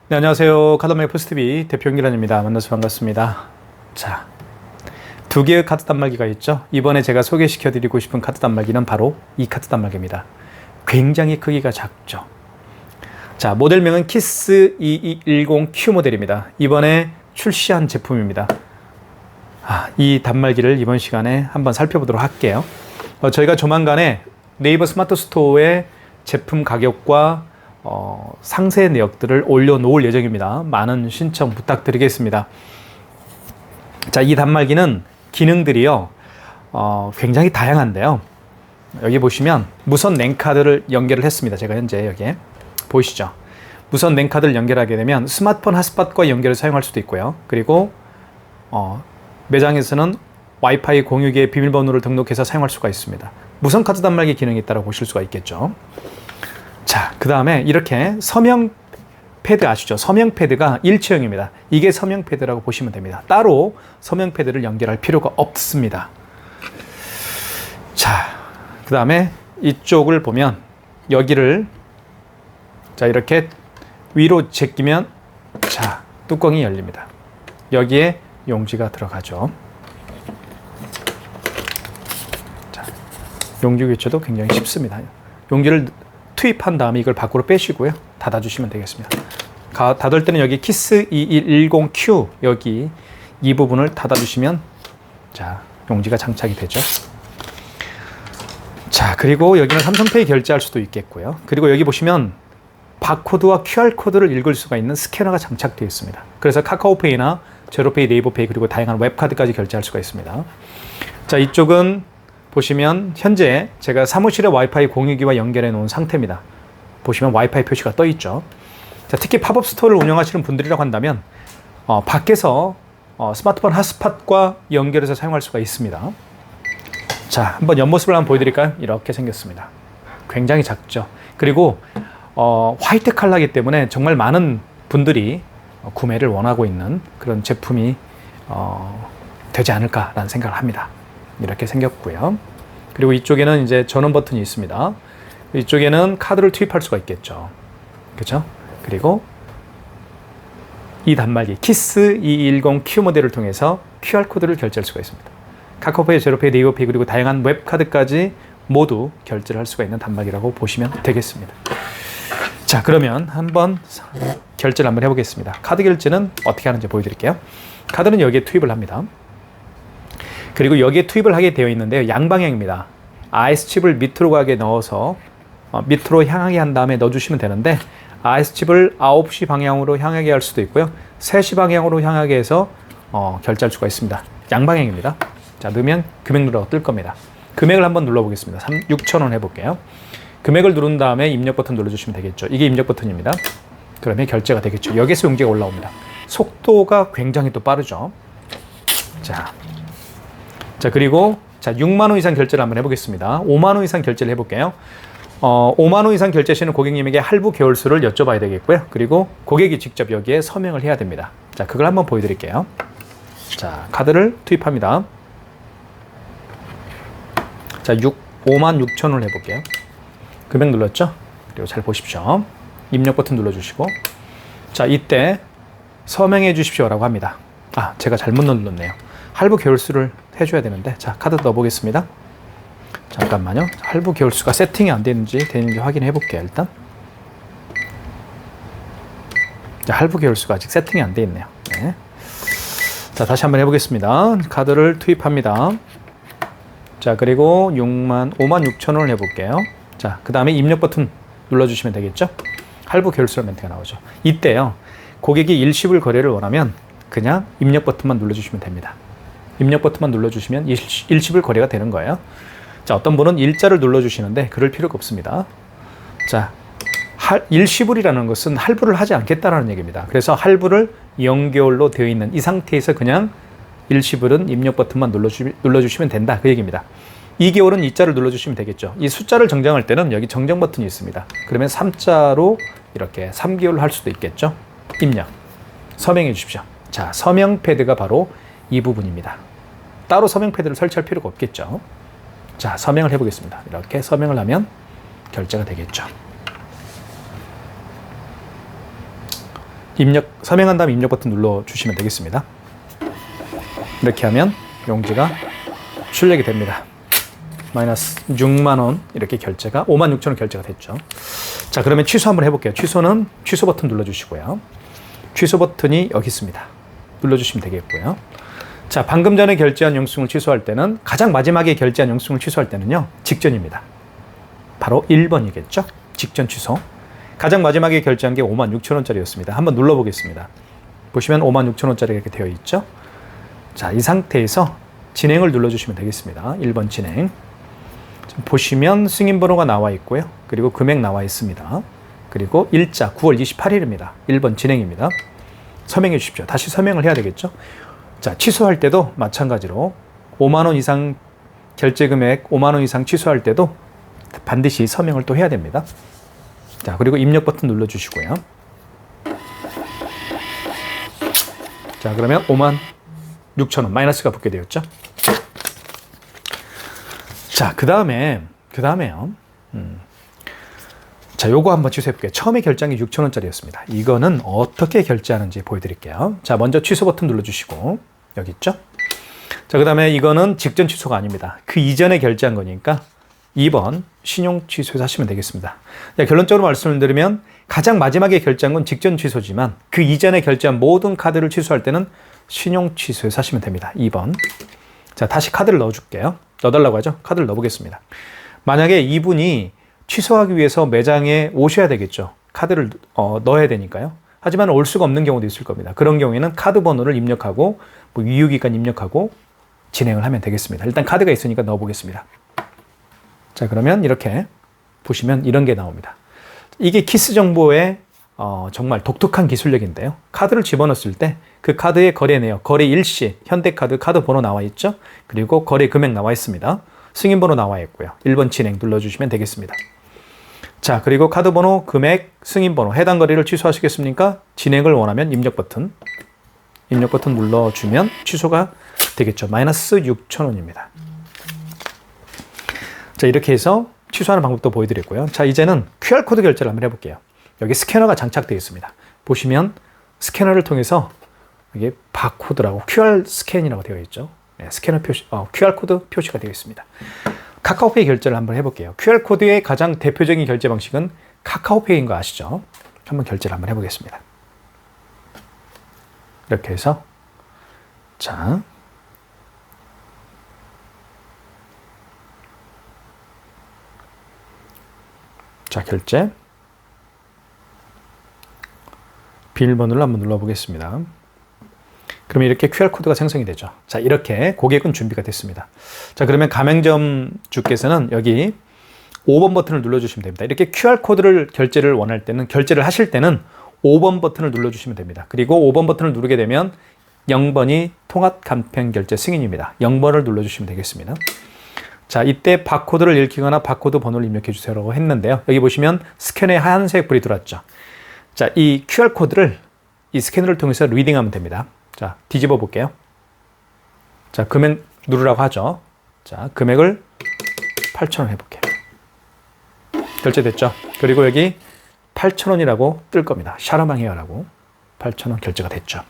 네, 안녕하세요. 카드단말기 포스트비 대표 김기란입니다. 만나서 반갑습니다. 자, 두 개의 카드 단말기가 있죠. 이번에 제가 소개시켜드리고 싶은 카드 단말기는 바로 이 카드 단말기입니다. 굉장히 크기가 작죠. 자, 모델명은 키스 2210Q 모델입니다. 이번에 출시한 제품입니다. 이 단말기를 이번 시간에 한번 살펴보도록 할게요. 저희가 조만간에 네이버 스마트 스토어에 제품 가격과 상세 내역들을 올려놓을 예정입니다. 많은 신청 부탁드리겠습니다. 자, 이 단말기는 기능들이요, 굉장히 다양한데요. 여기 보시면 무선 랜카드를 연결을 했습니다. 제가 현재 여기에 보이시죠? 무선 랜카드를 연결하게 되면 스마트폰 핫스팟과 연결을 사용할 수도 있고요. 그리고 매장에서는 와이파이 공유기에 비밀번호를 등록해서 사용할 수가 있습니다. 무선 카드 단말기 기능이 있다고 보실 수가 있겠죠. 자, 그 다음에 이렇게 서명 패드 아시죠? 서명 패드가 일체형입니다. 이게 서명 패드라고 보시면 됩니다. 따로 서명 패드를 연결할 필요가 없습니다. 자, 그 다음에 이쪽을 보면 여기를 자, 이렇게 위로 제끼면 자, 뚜껑이 열립니다. 여기에 용지가 들어가죠. 자, 용지 교체도 굉장히 쉽습니다. 용기를 투입한 다음에 이걸 밖으로 빼시고요. 닫아주시면 되겠습니다. 닫을 때는 여기 키스 2210Q 여기 이 부분을 닫아주시면 자, 용지가 장착이 되죠. 자, 그리고 여기는 삼성페이 결제할 수도 있겠고요. 그리고 여기 보시면 바코드와 QR코드를 읽을 수가 있는 스캐너가 장착되어 있습니다. 그래서 카카오페이나 제로페이, 네이버페이 그리고 다양한 웹카드까지 결제할 수가 있습니다. 자, 이쪽은 보시면 현재 제가 사무실에 와이파이 공유기와 연결해 놓은 상태입니다. 보시면 와이파이 표시가 떠 있죠. 자, 특히 팝업 스토어를 운영하시는 분들이라고 한다면 밖에서 스마트폰 핫스팟과 연결해서 사용할 수가 있습니다. 자, 한번 옆모습을 한번 보여드릴까요? 이렇게 생겼습니다. 굉장히 작죠. 그리고 화이트 컬러이기 때문에 정말 많은 분들이 구매를 원하고 있는 그런 제품이 되지 않을까라는 생각을 합니다. 이렇게 생겼고요. 그리고 이쪽에는 이제 전원 버튼이 있습니다. 이쪽에는 카드를 투입할 수가 있겠죠. 그렇죠? 그리고 이 단말기 키스 2210Q 모델을 통해서 QR코드를 결제할 수가 있습니다. 카카오페이, 제로페이, 네이버페이 그리고 다양한 웹카드까지 모두 결제를 할 수가 있는 단말기라고 보시면 되겠습니다. 자, 그러면 한번 결제를 한번 해보겠습니다. 카드 결제는 어떻게 하는지 보여드릴게요. 카드는 여기에 투입을 합니다. 그리고 여기에 투입을 하게 되어 있는데요. 양방향입니다. IS칩을 밑으로 가게 넣어서 밑으로 향하게 한 다음에 넣어주시면 되는데 IS칩을 9시 방향으로 향하게 할 수도 있고요. 3시 방향으로 향하게 해서 결제할 수가 있습니다. 양방향입니다. 자, 넣으면 금액 누르라고 뜰 겁니다. 금액을 한번 눌러보겠습니다. 6,000원 해볼게요. 금액을 누른 다음에 입력 버튼 눌러주시면 되겠죠. 이게 입력 버튼입니다. 그러면 결제가 되겠죠. 여기서 용지가 올라옵니다. 속도가 굉장히 또 빠르죠. 자, 그리고 자, 6만 원 이상 결제를 한번 해보겠습니다. 5만 원 이상 결제를 해볼게요. 5만 원 이상 결제하시는 고객님에게 할부 개월수를 여쭤봐야 되겠고요. 그리고 고객이 직접 여기에 서명을 해야 됩니다. 자, 그걸 한번 보여드릴게요. 자, 카드를 투입합니다. 자, 5만 6천 원을 해볼게요. 금액 눌렀죠? 그리고 잘 보십시오. 입력 버튼 눌러주시고 자, 이때 서명해 주십시오라고 합니다. 제가 잘못 눌렀네요. 할부 개월수를 해줘야 되는데 자, 카드 넣어보겠습니다. 잠깐만요. 할부 개월수가 세팅이 안 되는지 확인해 볼게요. 일단 자, 할부 개월수가 아직 세팅이 안 돼 있네요. 네. 자, 다시 한번 해보겠습니다. 카드를 투입합니다. 자, 그리고 5만 6천 원을 해볼게요. 자, 그 다음에 입력 버튼 눌러주시면 되겠죠. 할부 개월수 멘트가 나오죠. 이때요, 고객이 일시불 거래를 원하면 그냥 입력 버튼만 눌러주시면 됩니다. 입력 버튼만 눌러주시면 일시불 거래가 되는 거예요. 자, 어떤 분은 일자를 눌러주시는데 그럴 필요가 없습니다. 자, 일시불이라는 것은 할부를 하지 않겠다라는 얘기입니다. 그래서 할부를 0개월로 되어 있는 이 상태에서 그냥 일시불은 입력 버튼만 눌러주시면 된다. 그 얘기입니다. 2개월은 이자를 눌러주시면 되겠죠. 이 숫자를 정정할 때는 여기 정정 버튼이 있습니다. 그러면 3자로 이렇게 3개월로 할 수도 있겠죠. 입력. 서명해 주십시오. 자, 서명 패드가 바로 이 부분입니다. 따로 서명 패드를 설치할 필요가 없겠죠. 자, 서명을 해보겠습니다. 이렇게 서명을 하면 결제가 되겠죠. 서명한 다음 입력 버튼 눌러주시면 되겠습니다. 이렇게 하면 용지가 출력이 됩니다. 마이너스 6만 원 이렇게 결제가 5만 6천 원 결제가 됐죠. 자, 그러면 취소 한번 해볼게요. 취소는 취소 버튼 눌러주시고요. 취소 버튼이 여기 있습니다. 눌러주시면 되겠고요. 자, 방금 전에 결제한 영수증을 취소할 때는 가장 마지막에 결제한 영수증을 취소할 때는요. 직전입니다. 바로 1번이겠죠. 직전 취소. 가장 마지막에 결제한 게 5만 6천 원짜리였습니다. 한번 눌러보겠습니다. 보시면 5만 6천 원짜리 이렇게 되어 있죠. 자, 이 상태에서 진행을 눌러주시면 되겠습니다. 1번 진행. 보시면 승인번호가 나와 있고요. 그리고 금액 나와 있습니다. 그리고 일자 9월 28일입니다. 1번 진행입니다. 서명해 주십시오. 다시 서명을 해야 되겠죠. 자, 취소할 때도 마찬가지로 5만 원 이상 결제 금액 5만 원 이상 취소할 때도 반드시 서명을 또 해야 됩니다. 자, 그리고 입력 버튼 눌러주시고요. 자, 그러면 5만 6천 원 마이너스가 붙게 되었죠. 자, 그 다음에요. 자, 요거 한번 취소해 볼게요. 처음에 결제한 게 6천 원짜리였습니다. 이거는 어떻게 결제하는지 보여드릴게요. 자, 먼저 취소 버튼 눌러주시고 여기 있죠. 자, 그 다음에 이거는 직전 취소가 아닙니다. 그 이전에 결제한 거니까 2번 신용 취소해서 하시면 되겠습니다. 자, 결론적으로 말씀을 드리면 가장 마지막에 결제한 건 직전 취소지만 그 이전에 결제한 모든 카드를 취소할 때는 신용 취소해서 하시면 됩니다. 2번. 자, 다시 카드를 넣어줄게요. 넣어달라고 하죠. 카드를 넣어보겠습니다. 만약에 이분이 취소하기 위해서 매장에 오셔야 되겠죠. 카드를 넣어야 되니까요. 하지만 올 수가 없는 경우도 있을 겁니다. 그런 경우에는 카드 번호를 입력하고 유효기간 입력하고 진행을 하면 되겠습니다. 일단 카드가 있으니까 넣어보겠습니다. 자, 그러면 이렇게 보시면 이런 게 나옵니다. 이게 키스 정보의 정말 독특한 기술력인데요. 카드를 집어넣었을 때 그 카드의 거래 내역, 거래 일시, 현대카드 카드 번호 나와 있죠. 그리고 거래 금액 나와 있습니다. 승인번호 나와 있고요. 1번 진행 눌러주시면 되겠습니다. 자, 그리고 카드 번호, 금액, 승인번호, 해당 거래를 취소하시겠습니까? 진행을 원하면 입력 버튼 눌러주면 취소가 되겠죠. 마이너스 6천 원입니다. 자, 이렇게 해서 취소하는 방법도 보여드렸고요. 자, 이제는 QR코드 결제를 한번 해볼게요. 여기 스캐너가 장착되어 있습니다. 보시면 스캐너를 통해서 이게 바코드라고 QR 스캔이라고 되어 있죠. 네, 스캐너 표시, QR코드 표시가 되어 있습니다. 카카오페이 결제를 한번 해볼게요. QR코드의 가장 대표적인 결제 방식은 카카오페이인 거 아시죠? 한번 결제를 한번 해보겠습니다. 이렇게 해서 자, 결제 비밀번호를 한번 눌러보겠습니다. 그러면 이렇게 QR코드가 생성이 되죠. 자, 이렇게 고객은 준비가 됐습니다. 자, 그러면 가맹점 주께서는 여기 5번 버튼을 눌러주시면 됩니다. 이렇게 QR코드를 결제를 원할 때는, 결제를 하실 때는 5번 버튼을 눌러주시면 됩니다. 그리고 5번 버튼을 누르게 되면 0번이 통합 간편 결제 승인입니다. 0번을 눌러주시면 되겠습니다. 자, 이때 바코드를 읽히거나 바코드 번호를 입력해 주세요라고 했는데요. 여기 보시면 스캔에 하얀색 불이 들어왔죠. 자, 이 QR코드를 이 스캐너를 통해서 리딩하면 됩니다. 자, 뒤집어 볼게요. 자, 금액 누르라고 하죠. 자, 금액을 8,000원 해볼게요. 결제됐죠? 그리고 여기 8,000원이라고 뜰 겁니다. 샤라망헤어라고 8,000원 결제가 됐죠.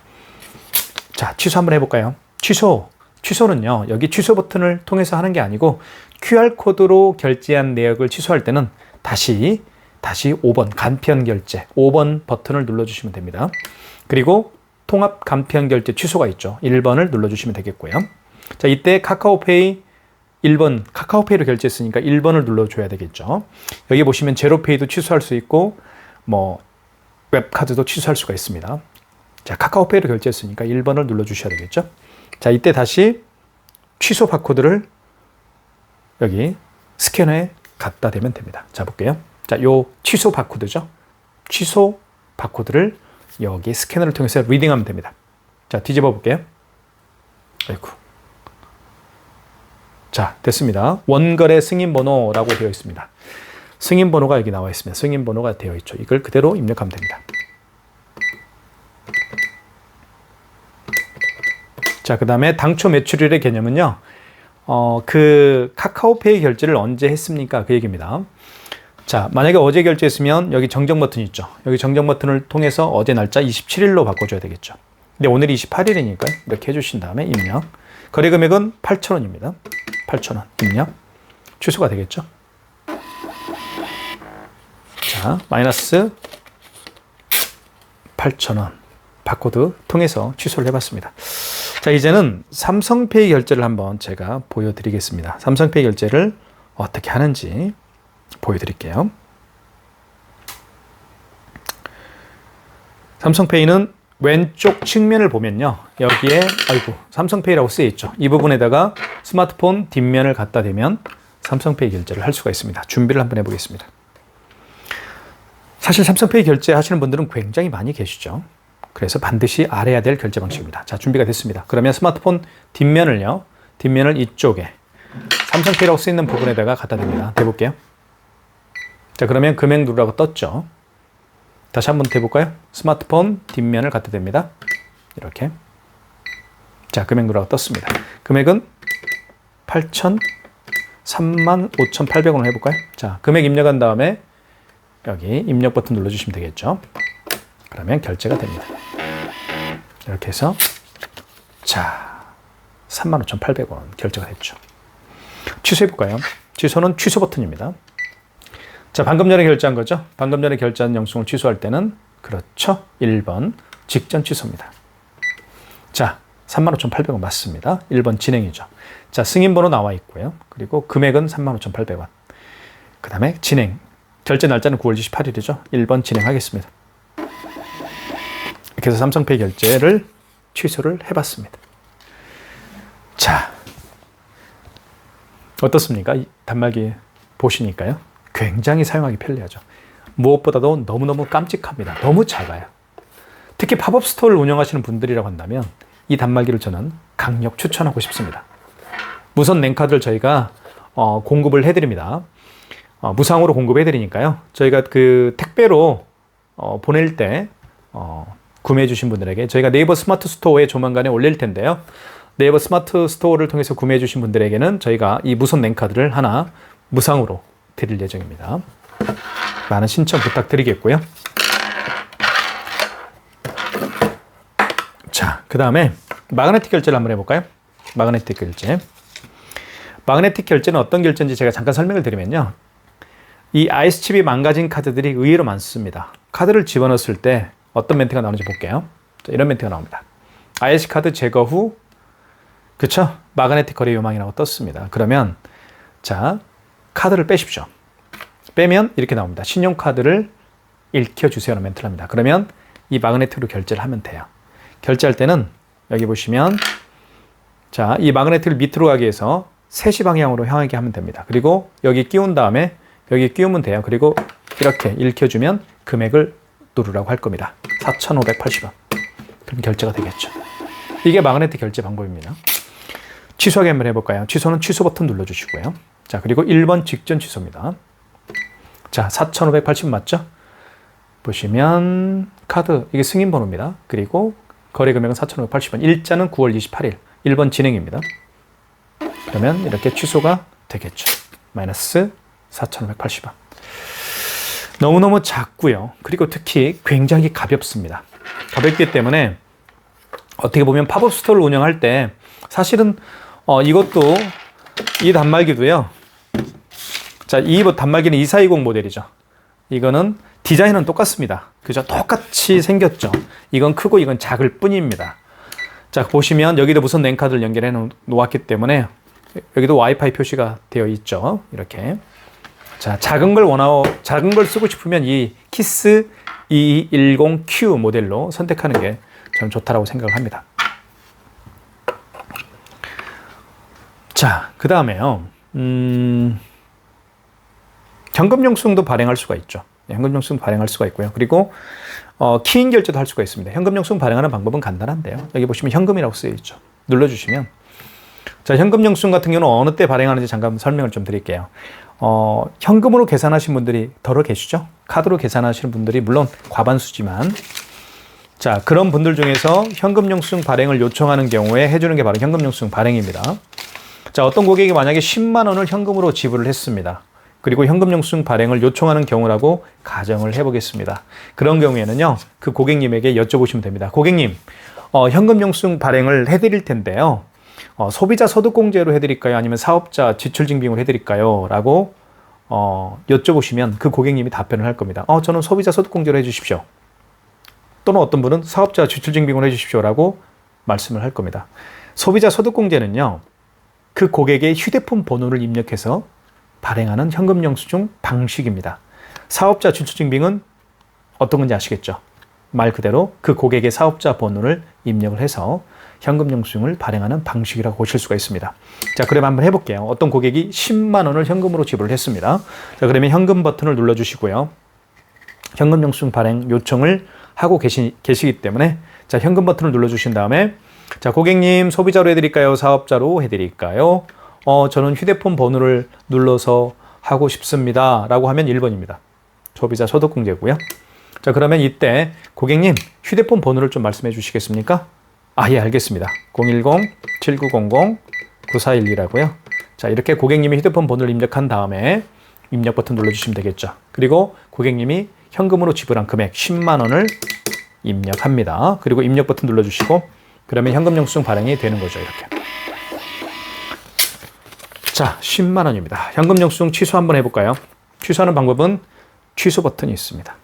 자, 취소 한번 해볼까요? 취소는요, 여기 취소 버튼을 통해서 하는 게 아니고 QR코드로 결제한 내역을 취소할 때는 다시 5번 간편 결제 5번 버튼을 눌러주시면 됩니다. 그리고 통합 간편 결제 취소가 있죠. 1번을 눌러주시면 되겠고요. 자, 이때 카카오페이 1번, 카카오페이로 결제했으니까 1번을 눌러줘야 되겠죠. 여기 보시면 제로페이도 취소할 수 있고 웹카드도 취소할 수가 있습니다. 자, 카카오페이로 결제했으니까 1번을 눌러주셔야 되겠죠. 자, 이때 다시 취소 바코드를 여기 스캐너에 갖다 대면 됩니다. 자, 볼게요. 자, 요 취소 바코드죠. 취소 바코드를 여기 스캐너를 통해서 리딩하면 됩니다. 자, 뒤집어 볼게요. 아이고. 자, 됐습니다. 원거래 승인번호라고 되어 있습니다. 승인번호가 여기 나와 있습니다. 승인번호가 되어 있죠. 이걸 그대로 입력하면 됩니다. 자, 그 다음에 당초 매출일의 개념은요. 그 카카오페이 결제를 언제 했습니까? 그 얘기입니다. 자, 만약에 어제 결제했으면 여기 정정 버튼 있죠. 여기 정정 버튼을 통해서 어제 날짜 27일로 바꿔줘야 되겠죠. 근데 오늘이 28일이니까 이렇게 해주신 다음에 입력. 거래 금액은 8,000원입니다. 8,000원 입력. 취소가 되겠죠. 자, 마이너스 8,000원 바코드 통해서 취소를 해봤습니다. 자, 이제는 삼성페이 결제를 한번 제가 보여드리겠습니다. 삼성페이 결제를 어떻게 하는지 보여드릴게요. 삼성페이는 왼쪽 측면을 보면요. 여기에 삼성페이라고 쓰여 있죠. 이 부분에다가 스마트폰 뒷면을 갖다 대면 삼성페이 결제를 할 수가 있습니다. 준비를 한번 해보겠습니다. 사실 삼성페이 결제하시는 분들은 굉장히 많이 계시죠. 그래서 반드시 알아야 될 결제 방식입니다. 자, 준비가 됐습니다. 그러면 스마트폰 뒷면을 이쪽에 삼성페이라고 쓰여 있는 부분에다가 갖다 댑니다. 대볼게요. 자, 그러면 금액 누르라고 떴죠. 다시 한번 대볼까요? 스마트폰 뒷면을 갖다 댑니다. 이렇게. 자, 금액 누르라고 떴습니다. 금액은 35,800원을 해볼까요? 자, 금액 입력한 다음에 여기 입력 버튼 눌러주시면 되겠죠. 그러면 결제가 됩니다. 이렇게 해서 자, 35,800원 결제가 됐죠. 취소해볼까요? 취소는 취소 버튼입니다. 자, 방금 전에 결제한 거죠. 방금 전에 결제한 영수증을 취소할 때는 그렇죠. 1번 직전 취소입니다. 자, 35,800원 맞습니다. 1번 진행이죠. 자, 승인번호 나와 있고요. 그리고 금액은 35,800원. 그 다음에 진행. 결제 날짜는 9월 28일이죠. 1번 진행하겠습니다. 이렇게 해서 삼성페이 결제를 취소를 해봤습니다. 자, 어떻습니까? 이 단말기 보시니까요. 굉장히 사용하기 편리하죠. 무엇보다도 너무너무 깜찍합니다. 너무 작아요. 특히 팝업 스토어를 운영하시는 분들이라고 한다면 이 단말기를 저는 강력 추천하고 싶습니다. 무선 랜카드를 저희가 공급을 해드립니다. 무상으로 공급해드리니까요. 저희가 그 택배로 보낼 때 구매해 주신 분들에게 저희가 네이버 스마트 스토어에 조만간에 올릴 텐데요. 네이버 스마트 스토어를 통해서 구매해 주신 분들에게는 저희가 이 무선 랜카드를 하나 무상으로 드릴 예정입니다. 많은 신청 부탁드리겠고요. 자, 그 다음에 마그네틱 결제를 한번 해볼까요? 마그네틱 결제. 마그네틱 결제는 어떤 결제인지 제가 잠깐 설명을 드리면요. 이 IS칩이 망가진 카드들이 의외로 많습니다. 카드를 집어넣었을 때 어떤 멘트가 나오는지 볼게요. 자, 이런 멘트가 나옵니다. IC 카드 제거 후, 그쵸? 마그네틱 거래 요망이라고 떴습니다. 그러면, 자, 카드를 빼십시오. 빼면 이렇게 나옵니다. 신용카드를 읽혀주세요라는 멘트를 합니다. 그러면 이 마그네틱으로 결제를 하면 돼요. 결제할 때는 여기 보시면, 자, 이 마그네틱을 밑으로 가기 위해서 3시 방향으로 향하게 하면 됩니다. 그리고 여기 끼운 다음에 여기 끼우면 돼요. 그리고 이렇게 읽혀주면 금액을 누르라고 할 겁니다. 4,580원. 그럼 결제가 되겠죠. 이게 마그네틱 결제 방법입니다. 취소하기 한번 해볼까요? 취소는 취소 버튼 눌러주시고요. 자, 그리고 1번 직전 취소입니다. 자, 4,580원 맞죠? 보시면 카드, 이게 승인번호입니다. 그리고 거래 금액은 4,580원. 일자는 9월 28일. 1번 진행입니다. 그러면 이렇게 취소가 되겠죠. 마이너스 4,580원. 너무너무 작고요. 그리고 특히 굉장히 가볍습니다. 가볍기 때문에 어떻게 보면 팝업 스토어를 운영할 때 사실은 이것도 이 단말기도요. 자, 이 단말기는 2420 모델이죠. 이거는 디자인은 똑같습니다. 그죠? 똑같이 생겼죠. 이건 크고 이건 작을 뿐입니다. 자, 보시면 여기도 무선 랜카드를 연결해 놓았기 때문에 여기도 와이파이 표시가 되어 있죠. 이렇게. 자, 작은 걸 쓰고 싶으면 이 키스 2210Q 모델로 선택하는 게 저는 좋다라고 생각을 합니다. 자, 그 다음에요. 현금 영수증도 발행할 수가 있죠. 현금 영수증 발행할 수가 있고요. 그리고 키인 결제도 할 수가 있습니다. 현금 영수증 발행하는 방법은 간단한데요. 여기 보시면 현금이라고 쓰여 있죠. 눌러주시면, 자, 현금 영수증 같은 경우는 어느 때 발행하는지 잠깐 설명을 좀 드릴게요. 현금으로 계산하신 분들이 덜어 계시죠? 카드로 계산하시는 분들이 물론 과반수지만, 자, 그런 분들 중에서 현금 영수증 발행을 요청하는 경우에 해주는 게 바로 현금 영수증 발행입니다. 자, 어떤 고객이 만약에 10만 원을 현금으로 지불을 했습니다. 그리고 현금 영수증 발행을 요청하는 경우라고 가정을 해보겠습니다. 그런 경우에는요, 그 고객님에게 여쭤보시면 됩니다. 고객님, 현금 영수증 발행을 해드릴 텐데요. 소비자 소득공제로 해드릴까요? 아니면 사업자 지출증빙으로 해드릴까요? 라고 여쭤보시면 그 고객님이 답변을 할 겁니다. 저는 소비자 소득공제로 해주십시오. 또는 어떤 분은 사업자 지출증빙으로 해주십시오. 라고 말씀을 할 겁니다. 소비자 소득공제는요, 그 고객의 휴대폰 번호를 입력해서 발행하는 현금 영수증 방식입니다. 사업자 지출증빙은 어떤 건지 아시겠죠? 말 그대로 그 고객의 사업자 번호를 입력을 해서 현금 영수증을 발행하는 방식이라고 보실 수가 있습니다. 자, 그럼 한번 해볼게요. 어떤 고객이 10만 원을 현금으로 지불을 했습니다. 자, 그러면 현금 버튼을 눌러주시고요. 현금 영수증 발행 요청을 하고 계시기 때문에 자, 현금 버튼을 눌러주신 다음에 자, 고객님 소비자로 해드릴까요? 사업자로 해드릴까요? 저는 휴대폰 번호를 눌러서 하고 싶습니다. 라고 하면 1번입니다. 소비자 소득공제고요. 자, 그러면 이때 고객님 휴대폰 번호를 좀 말씀해 주시겠습니까? 예, 알겠습니다. 010-7900-9412라고요. 자, 이렇게 고객님이 휴대폰 번호를 입력한 다음에 입력 버튼 눌러주시면 되겠죠. 그리고 고객님이 현금으로 지불한 금액 10만 원을 입력합니다. 그리고 입력 버튼 눌러주시고 그러면 현금 영수증 발행이 되는 거죠. 이렇게. 자, 10만 원입니다. 현금 영수증 취소 한번 해볼까요? 취소하는 방법은 취소 버튼이 있습니다.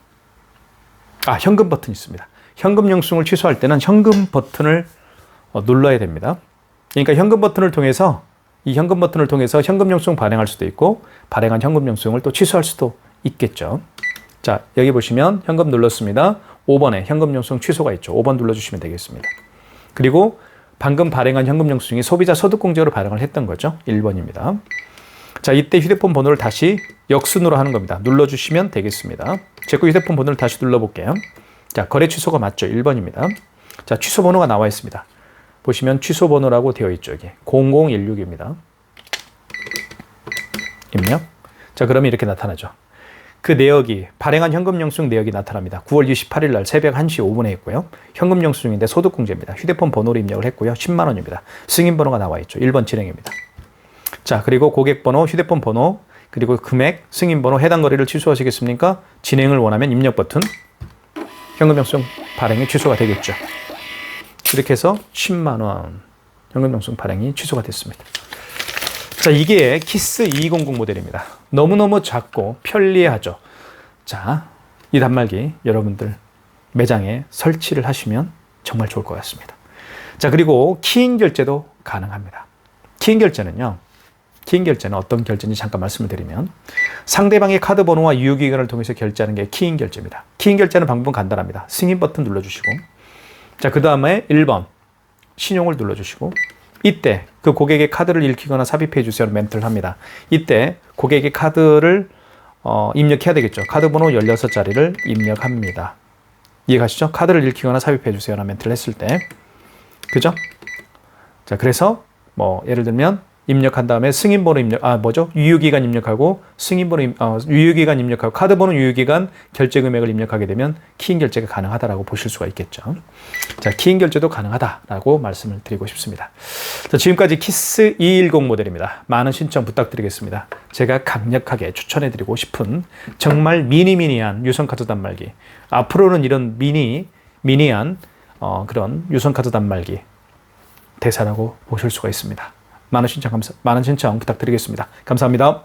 현금 버튼이 있습니다. 현금 영수증을 취소할 때는 현금 버튼을 눌러야 됩니다. 그러니까 현금 버튼을 통해서 이 현금 버튼을 통해서 현금 영수증 발행할 수도 있고 발행한 현금 영수증을 또 취소할 수도 있겠죠. 자, 여기 보시면 현금 눌렀습니다. 5번에 현금 영수증 취소가 있죠. 5번 눌러주시면 되겠습니다. 그리고 방금 발행한 현금 영수증이 소비자 소득공제로 발행을 했던 거죠. 1번입니다. 자, 이때 휴대폰 번호를 다시 역순으로 하는 겁니다. 눌러주시면 되겠습니다. 제 거 휴대폰 번호를 다시 눌러볼게요. 자, 거래 취소가 맞죠? 1번입니다. 자, 취소 번호가 나와 있습니다. 보시면 취소 번호라고 되어 있죠. 여기 0016입니다. 입력. 자, 그러면 이렇게 나타나죠. 그 내역이 발행한 현금 영수증 내역이 나타납니다. 9월 28일 날 새벽 1시 5분에 했고요. 현금 영수증인데 소득공제입니다. 휴대폰 번호로 입력을 했고요. 10만 원입니다. 승인 번호가 나와 있죠. 1번 진행입니다. 자, 그리고 고객 번호, 휴대폰 번호, 그리고 금액, 승인 번호, 해당 거래를 취소하시겠습니까? 진행을 원하면 입력 버튼, 현금 영수증 발행이 취소가 되겠죠. 이렇게 해서 10만 원 현금 영수증 발행이 취소가 됐습니다. 자, 이게 키스 220 모델입니다. 너무너무 작고 편리하죠. 자, 이 단말기 여러분들 매장에 설치를 하시면 정말 좋을 것 같습니다. 자, 그리고 키인 결제도 가능합니다. 키인 결제는 어떤 결제인지 잠깐 말씀을 드리면 상대방의 카드 번호와 유효기간을 통해서 결제하는 게 키인 결제입니다. 키인 결제하는 방법은 간단합니다. 승인 버튼 눌러주시고 자, 그 다음에 1번 신용을 눌러주시고 이때 그 고객의 카드를 읽히거나 삽입해 주세요 멘트를 합니다. 이때 고객의 카드를 입력해야 되겠죠. 카드 번호 16자리를 입력합니다. 이해가시죠? 카드를 읽히거나 삽입해 주세요 라는 멘트를 했을 때 그죠? 자, 그래서 예를 들면 입력한 다음에 승인번호 유효기간 입력하고 유효기간 입력하고 카드번호 유효기간 결제금액을 입력하게 되면 키인 결제가 가능하다라고 보실 수가 있겠죠. 자, 키인 결제도 가능하다라고 말씀을 드리고 싶습니다. 자, 지금까지 키스 210 모델입니다. 많은 신청 부탁드리겠습니다. 제가 강력하게 추천해드리고 싶은 정말 미니미니한 유선카드 단말기. 앞으로는 이런 미니한 그런 유선카드 단말기 대사라고 보실 수가 있습니다. 많은 신청 부탁드리겠습니다. 감사합니다.